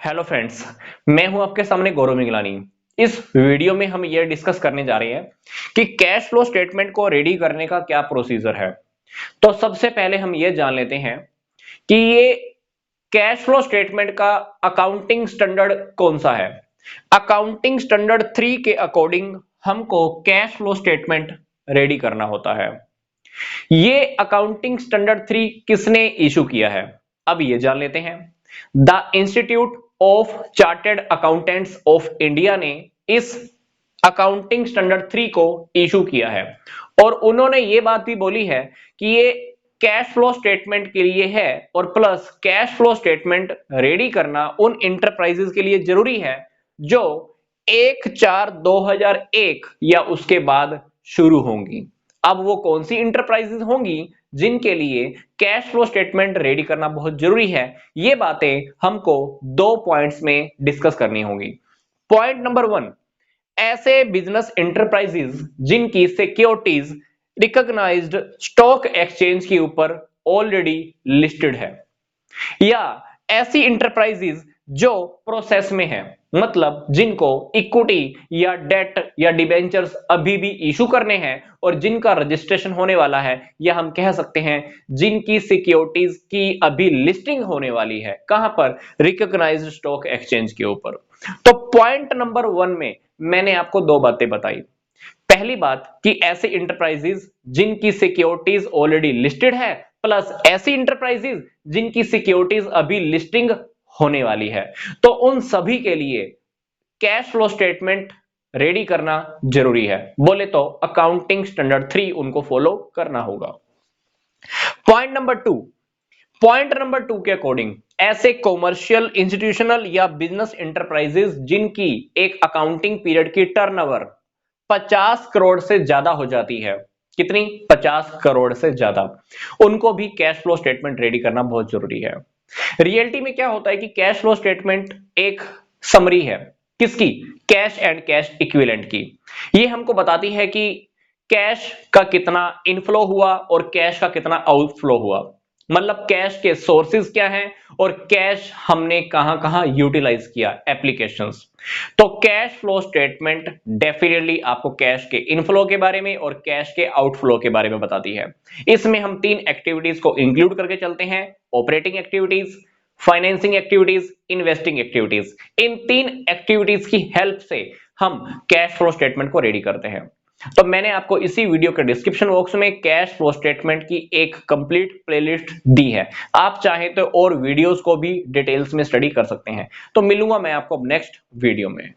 Hello friends, मैं हूं आपके सामने गौरव मिगलानी। इस वीडियो में हम ये डिस्कस करने जा रहे हैं कि कैश फ्लो स्टेटमेंट को रेडी करने का क्या प्रोसीजर है। तो सबसे पहले हम ये जान लेते हैं कि ये कैश फ्लो स्टेटमेंट का अकाउंटिंग स्टैंडर्ड कौन सा है। अकाउंटिंग स्टैंडर्ड 3 के अकॉर्डिंग हमको कैश फ्लो स्टेटमेंट रेडी करना होता है। ये अकाउंटिंग स्टैंडर्ड 3 किसने इशू किया है, अब ये जान लेते हैं। The institute of chartered accountants of India ने इस अकाउंटिंग स्टैंडर्ड 3 को इशू किया है और उन्होंने ये बात भी बोली है कि ये कैश फ्लो स्टेटमेंट के लिए है और plus cash flow statement ready करना उन इंटरप्राइजेस के लिए जरूरी है जो 1/4/2001 या उसके बाद शुरू होंगी। अब वो कौन सी इंटरप्राइजेस होंगी जिनके लिए कैश फ्लो स्टेटमेंट रेडी करना बहुत जरूरी है, ये बातें हमको दो पॉइंट्स में डिस्कस करनी होंगी। पॉइंट नंबर 1, ऐसे बिजनेस इंटरप्राइजेस जिनकी सिक्योरिटीज रिकॉग्नाइज्ड स्टॉक एक्सचेंज के ऊपर ऑलरेडी लिस्टेड है, या ऐसी इंटरप्राइजेस जो प्रोसेस में है, मतलब जिनको इक्विटी या डेट या डिबेंचर्स अभी भी इशू करने हैं और जिनका रजिस्ट्रेशन होने वाला है, या हम कह सकते हैं जिनकी सिक्योरिटीज की अभी लिस्टिंग होने वाली है। कहां पर? रिकॉग्नाइज्ड स्टॉक एक्सचेंज के ऊपर। तो पॉइंट नंबर 1 में मैंने आपको दो बातें बताई। पहली बात कि ऐसे इंटरप्राइजेस जिनकी सिक्योरिटीज ऑलरेडी लिस्टेड है, प्लस ऐसी इंटरप्राइजेस जिनकी सिक्योरिटीज अभी लिस्टिंग होने वाली है, तो उन सभी के लिए कैश फ्लो स्टेटमेंट रेडी करना जरूरी है। बोले तो अकाउंटिंग स्टैंडर्ड 3 उनको फॉलो करना होगा। पॉइंट नंबर 2 के अकॉर्डिंग ऐसे कॉमर्शियल, इंस्टीट्यूशनल या बिजनेस इंटरप्राइजेस जिनकी एक अकाउंटिंग पीरियड की टर्नओवर 50 करोड़ से ज्यादा हो जाती है, कितनी? 50 करोड़ से ज्यादा, उनको भी कैश फ्लो स्टेटमेंट रेडी करना बहुत जरूरी है। रियलिटी में क्या होता है कि कैश फ्लो स्टेटमेंट एक समरी है, किसकी? कैश एंड कैश इक्विवेलेंट की। ये हमको बताती है कि कैश का कितना इनफ्लो हुआ और कैश का कितना आउटफ्लो हुआ, मतलब कैश के सोर्सेज क्या हैं और कैश हमने कहां कहां यूटिलाइज किया, एप्लीकेशंस। तो कैश फ्लो स्टेटमेंट डेफिनेटली आपको कैश के इनफ्लो के बारे में और कैश के आउटफ्लो के बारे में बताती है। इसमें हम 3 एक्टिविटीज को इंक्लूड करके चलते हैं: operating activities, financing activities, investing activities. इन 3 एक्टिविटीज की हेल्प से हम कैश फ्लो स्टेटमेंट को रेडी करते हैं। तो मैंने आपको इसी वीडियो के डिस्क्रिप्शन बॉक्स में कैश फ्लो स्टेटमेंट की एक कंप्लीट प्लेलिस्ट दी है, आप चाहें तो और वीडियोस को भी डिटेल्स में स्टडी कर सकते हैं। तो मिलूंगा मैं आपको नेक्स्ट वीडियो में।